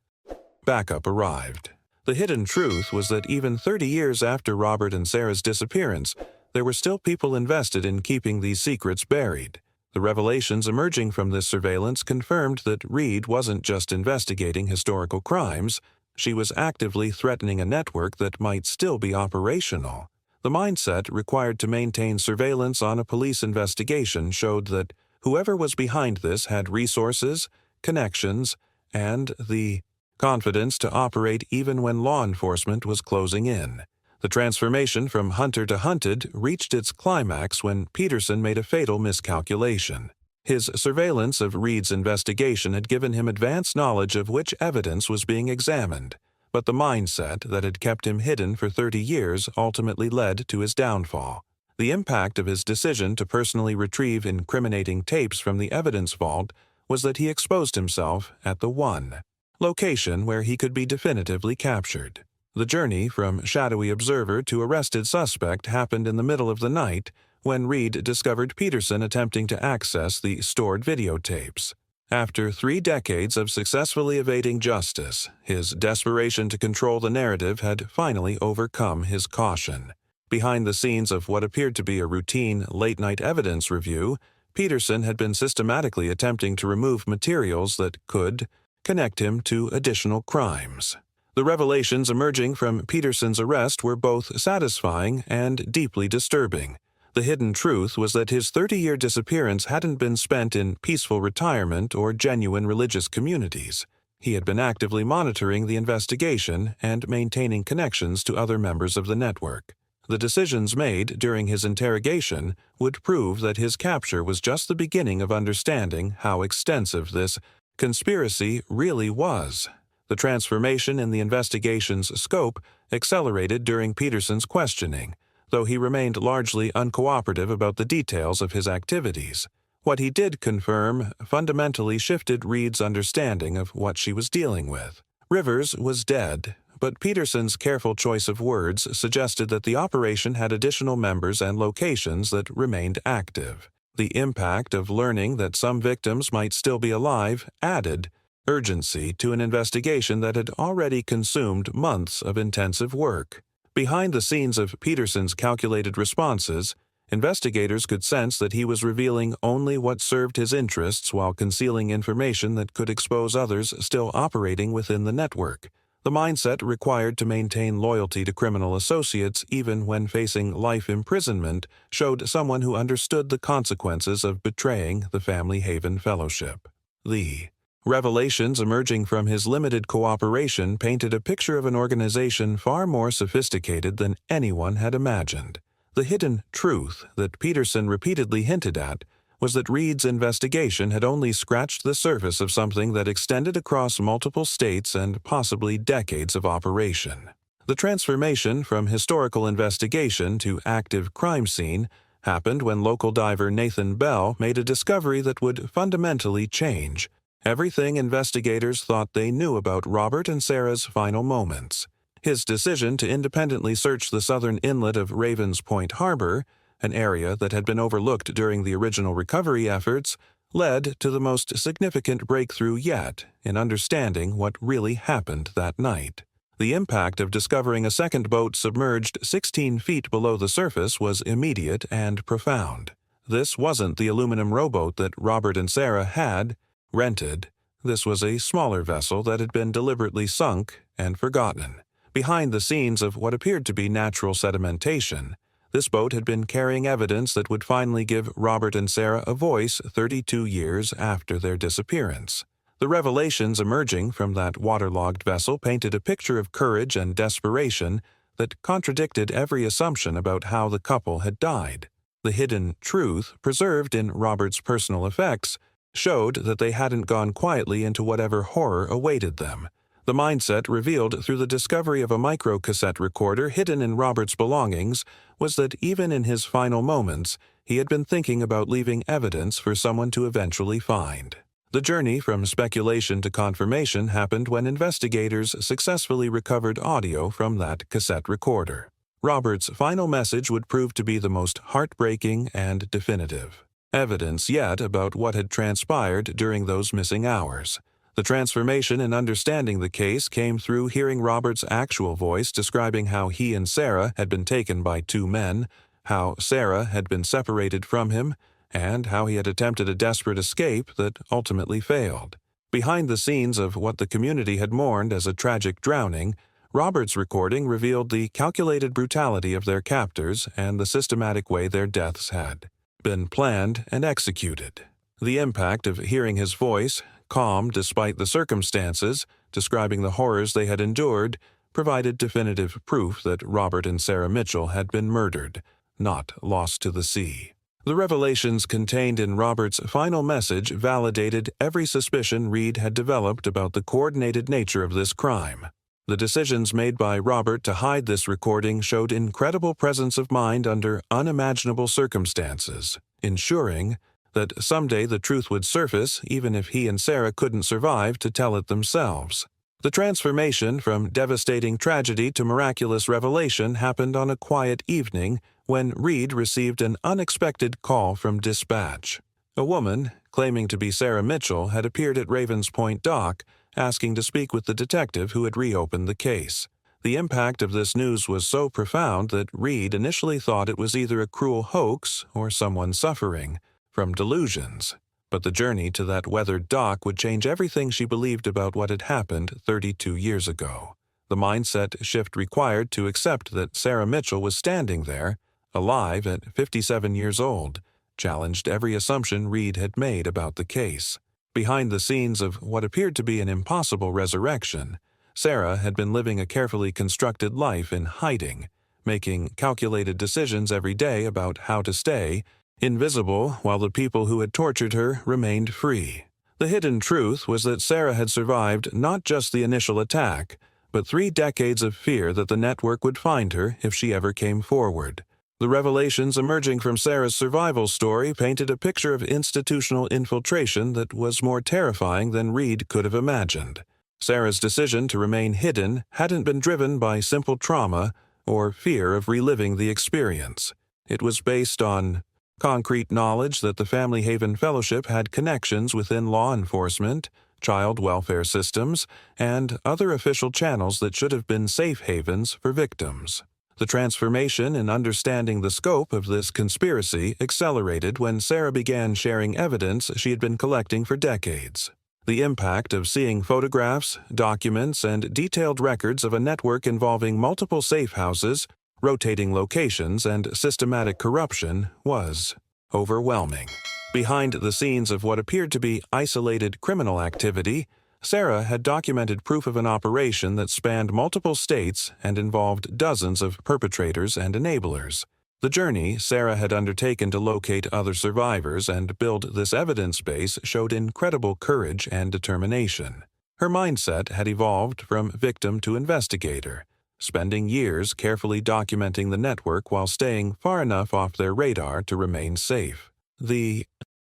backup arrived. The hidden truth was that even 30 years after Robert and Sarah's disappearance, there were still people invested in keeping these secrets buried. The revelations emerging from this surveillance confirmed that Reed wasn't just investigating historical crimes, she was actively threatening a network that might still be operational. The mindset required to maintain surveillance on a police investigation showed that whoever was behind this had resources, connections, and the confidence to operate even when law enforcement was closing in. The transformation from hunter to hunted reached its climax when Peterson made a fatal miscalculation. His surveillance of Reed's investigation had given him advanced knowledge of which evidence was being examined, but the mindset that had kept him hidden for 30 years ultimately led to his downfall. The impact of his decision to personally retrieve incriminating tapes from the evidence vault was that he exposed himself at the one location where he could be definitively captured. The journey from shadowy observer to arrested suspect happened in the middle of the night when Reed discovered Peterson attempting to access the stored videotapes. After 3 decades of successfully evading justice, his desperation to control the narrative had finally overcome his caution. Behind the scenes of what appeared to be a routine late-night evidence review, Peterson had been systematically attempting to remove materials that could connect him to additional crimes. The revelations emerging from Peterson's arrest were both satisfying and deeply disturbing. The hidden truth was that his 30-year disappearance hadn't been spent in peaceful retirement or genuine religious communities. He had been actively monitoring the investigation and maintaining connections to other members of the network. The decisions made during his interrogation would prove that his capture was just the beginning of understanding how extensive this conspiracy really was. The transformation in the investigation's scope accelerated during Peterson's questioning, though he remained largely uncooperative about the details of his activities. What he did confirm fundamentally shifted Reed's understanding of what she was dealing with. Rivers was dead, but Peterson's careful choice of words suggested that the operation had additional members and locations that remained active. The impact of learning that some victims might still be alive added urgency to an investigation that had already consumed months of intensive work. Behind the scenes of Peterson's calculated responses, investigators could sense that he was revealing only what served his interests while concealing information that could expose others still operating within the network. The mindset required to maintain loyalty to criminal associates even when facing life imprisonment showed someone who understood the consequences of betraying the Family Haven Fellowship. The revelations emerging from his limited cooperation painted a picture of an organization far more sophisticated than anyone had imagined. The hidden truth that Peterson repeatedly hinted at was that Reed's investigation had only scratched the surface of something that extended across multiple states and possibly decades of operation. The transformation from historical investigation to active crime scene happened when local diver Nathan Bell made a discovery that would fundamentally change everything investigators thought they knew about Robert and Sarah's final moments. His decision to independently search the southern inlet of Ravens Point Harbor, an area that had been overlooked during the original recovery efforts, led to the most significant breakthrough yet in understanding what really happened that night. The impact of discovering a second boat submerged 16 feet below the surface was immediate and profound. This wasn't the aluminum rowboat that Robert and Sarah had rented. This was a smaller vessel that had been deliberately sunk and forgotten. Behind the scenes of what appeared to be natural sedimentation, this boat had been carrying evidence that would finally give Robert and Sarah a voice 32 years after their disappearance. The revelations emerging from that waterlogged vessel painted a picture of courage and desperation that contradicted every assumption about how the couple had died. The hidden truth, preserved in Robert's personal effects, showed that they hadn't gone quietly into whatever horror awaited them. The mindset revealed through the discovery of a micro-cassette recorder hidden in Robert's belongings was that even in his final moments, he had been thinking about leaving evidence for someone to eventually find. The journey from speculation to confirmation happened when investigators successfully recovered audio from that cassette recorder. Robert's final message would prove to be the most heartbreaking and definitive evidence yet about what had transpired during those missing hours. The transformation in understanding the case came through hearing Robert's actual voice describing how he and Sarah had been taken by two men, how Sarah had been separated from him, and how he had attempted a desperate escape that ultimately failed. Behind the scenes of what the community had mourned as a tragic drowning, Robert's recording revealed the calculated brutality of their captors and the systematic way their deaths had been planned and executed. The impact of hearing his voice, calm despite the circumstances, describing the horrors they had endured, provided definitive proof that Robert and Sarah Mitchell had been murdered, not lost to the sea. The revelations contained in Robert's final message validated every suspicion Reed had developed about the coordinated nature of this crime. The decisions made by Robert to hide this recording showed incredible presence of mind under unimaginable circumstances, ensuring that someday the truth would surface even if he and Sarah couldn't survive to tell it themselves. The transformation from devastating tragedy to miraculous revelation happened on a quiet evening when Reed received an unexpected call from dispatch. A woman, claiming to be Sarah Mitchell, had appeared at Ravens Point Dock, asking to speak with the detective who had reopened the case. The impact of this news was so profound that Reed initially thought it was either a cruel hoax or someone suffering from delusions. But the journey to that weathered dock would change everything she believed about what had happened 32 years ago. The mindset shift required to accept that Sarah Mitchell was standing there, alive at 57 years old, challenged every assumption Reed had made about the case. Behind the scenes of what appeared to be an impossible resurrection, Sarah had been living a carefully constructed life in hiding, making calculated decisions every day about how to stay invisible while the people who had tortured her remained free. The hidden truth was that Sarah had survived not just the initial attack, but 3 decades of fear that the network would find her if she ever came forward. The revelations emerging from Sarah's survival story painted a picture of institutional infiltration that was more terrifying than Reed could have imagined. Sarah's decision to remain hidden hadn't been driven by simple trauma or fear of reliving the experience. It was based on concrete knowledge that the Family Haven Fellowship had connections within law enforcement, child welfare systems, and other official channels that should have been safe havens for victims. The transformation in understanding the scope of this conspiracy accelerated when Sarah began sharing evidence she had been collecting for decades. The impact of seeing photographs, documents, and detailed records of a network involving multiple safe houses, rotating locations, and systematic corruption was overwhelming. Behind the scenes of what appeared to be isolated criminal activity, Sarah had documented proof of an operation that spanned multiple states and involved dozens of perpetrators and enablers. The journey Sarah had undertaken to locate other survivors and build this evidence base showed incredible courage and determination. Her mindset had evolved from victim to investigator, spending years carefully documenting the network while staying far enough off their radar to remain safe. The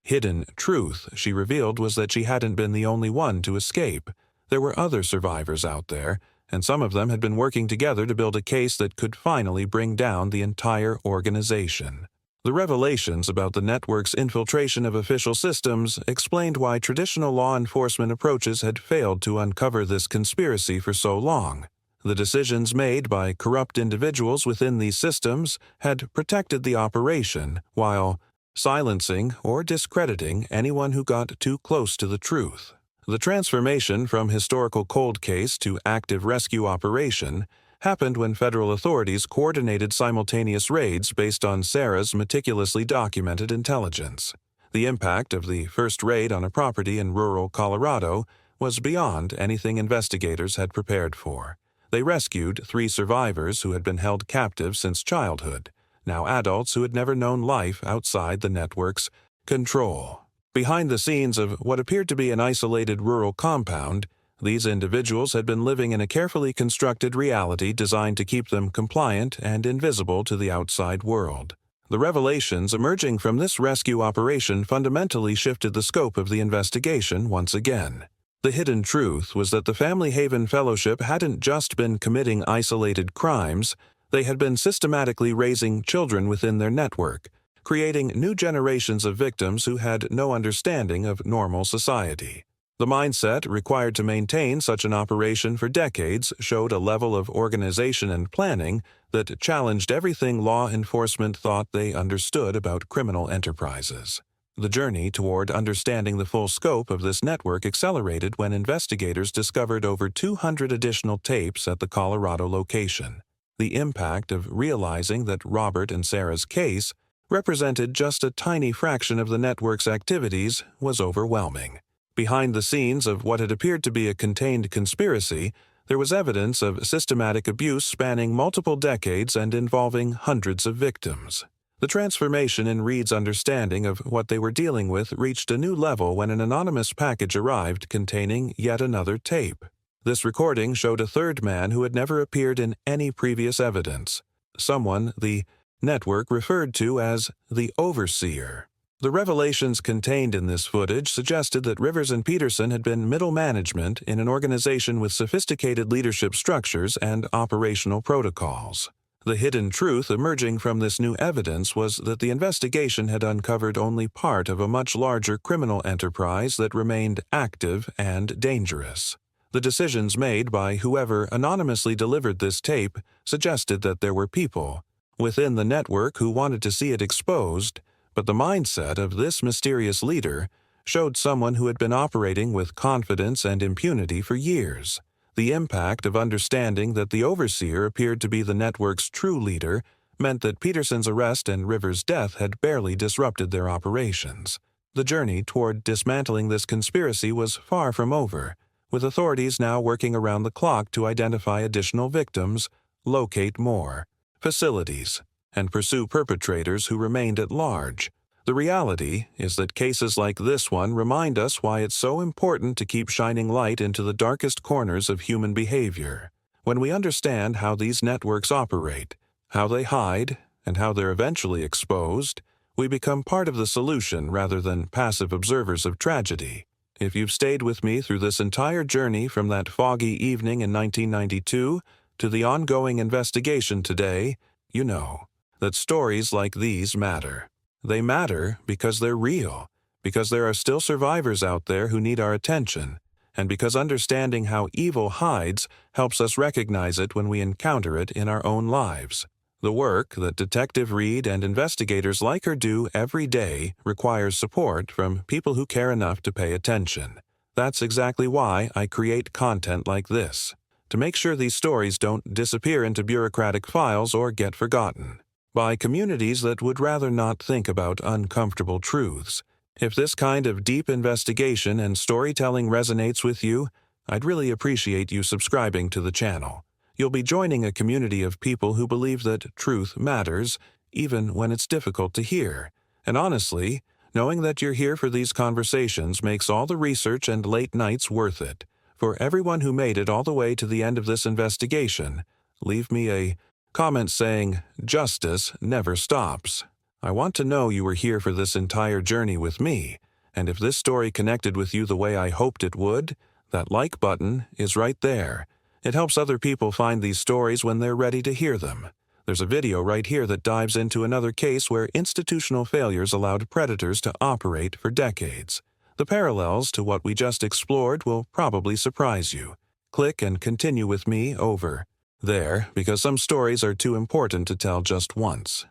hidden truth she revealed was that she hadn't been the only one to escape. There were other survivors out there, and some of them had been working together to build a case that could finally bring down the entire organization. The revelations about the network's infiltration of official systems explained why traditional law enforcement approaches had failed to uncover this conspiracy for so long. The decisions made by corrupt individuals within these systems had protected the operation while silencing or discrediting anyone who got too close to the truth. The transformation from historical cold case to active rescue operation happened when federal authorities coordinated simultaneous raids based on Sarah's meticulously documented intelligence. The impact of the first raid on a property in rural Colorado was beyond anything investigators had prepared for. They rescued 3 survivors who had been held captive since childhood, now adults who had never known life outside the network's control. Behind the scenes of what appeared to be an isolated rural compound, these individuals had been living in a carefully constructed reality designed to keep them compliant and invisible to the outside world. The revelations emerging from this rescue operation fundamentally shifted the scope of the investigation once again. The hidden truth was that the Family Haven Fellowship hadn't just been committing isolated crimes, they had been systematically raising children within their network, creating new generations of victims who had no understanding of normal society. The mindset required to maintain such an operation for decades showed a level of organization and planning that challenged everything law enforcement thought they understood about criminal enterprises. The journey toward understanding the full scope of this network accelerated when investigators discovered over 200 additional tapes at the Colorado location. The impact of realizing that Robert and Sarah's case represented just a tiny fraction of the network's activities was overwhelming. Behind the scenes of what had appeared to be a contained conspiracy, there was evidence of systematic abuse spanning multiple decades and involving hundreds of victims. The transformation in Reed's understanding of what they were dealing with reached a new level when an anonymous package arrived containing yet another tape. This recording showed a third man who had never appeared in any previous evidence, someone the network referred to as the Overseer. The revelations contained in this footage suggested that Rivers and Peterson had been middle management in an organization with sophisticated leadership structures and operational protocols. The hidden truth emerging from this new evidence was that the investigation had uncovered only part of a much larger criminal enterprise that remained active and dangerous. The decisions made by whoever anonymously delivered this tape suggested that there were people within the network who wanted to see it exposed, but the mindset of this mysterious leader showed someone who had been operating with confidence and impunity for years. The The impact of understanding that the overseer appeared to be the network's true leader meant that Peterson's arrest and Rivers' death had barely disrupted their operations. The journey toward dismantling this conspiracy was far from over, with authorities now working around the clock to identify additional victims, locate more facilities, and pursue perpetrators who remained at large. The reality is that cases like this one remind us why it's so important to keep shining light into the darkest corners of human behavior. When we understand how these networks operate, how they hide, and how they're eventually exposed, we become part of the solution rather than passive observers of tragedy. If you've stayed with me through this entire journey from that foggy evening in 1992 to the ongoing investigation today, you know that stories like these matter. They matter because they're real, because there are still survivors out there who need our attention, and because understanding how evil hides helps us recognize it when we encounter it in our own lives. The work that Detective Reed and investigators like her do every day requires support from people who care enough to pay attention. That's exactly why I create content like this, to make sure these stories don't disappear into bureaucratic files or get forgotten by communities that would rather not think about uncomfortable truths. If this kind of deep investigation and storytelling resonates with you, I'd really appreciate you subscribing to the channel. You'll be joining a community of people who believe that truth matters, even when it's difficult to hear. And honestly, knowing that you're here for these conversations makes all the research and late nights worth it. For everyone who made it all the way to the end of this investigation, leave me a comment saying, "Justice never stops." I want to know you were here for this entire journey with me, and if this story connected with you the way I hoped it would, that like button is right there. It helps other people find these stories when they're ready to hear them. There's a video right here that dives into another case where institutional failures allowed predators to operate for decades. The parallels to what we just explored will probably surprise you. Click and continue with me over there, because some stories are too important to tell just once.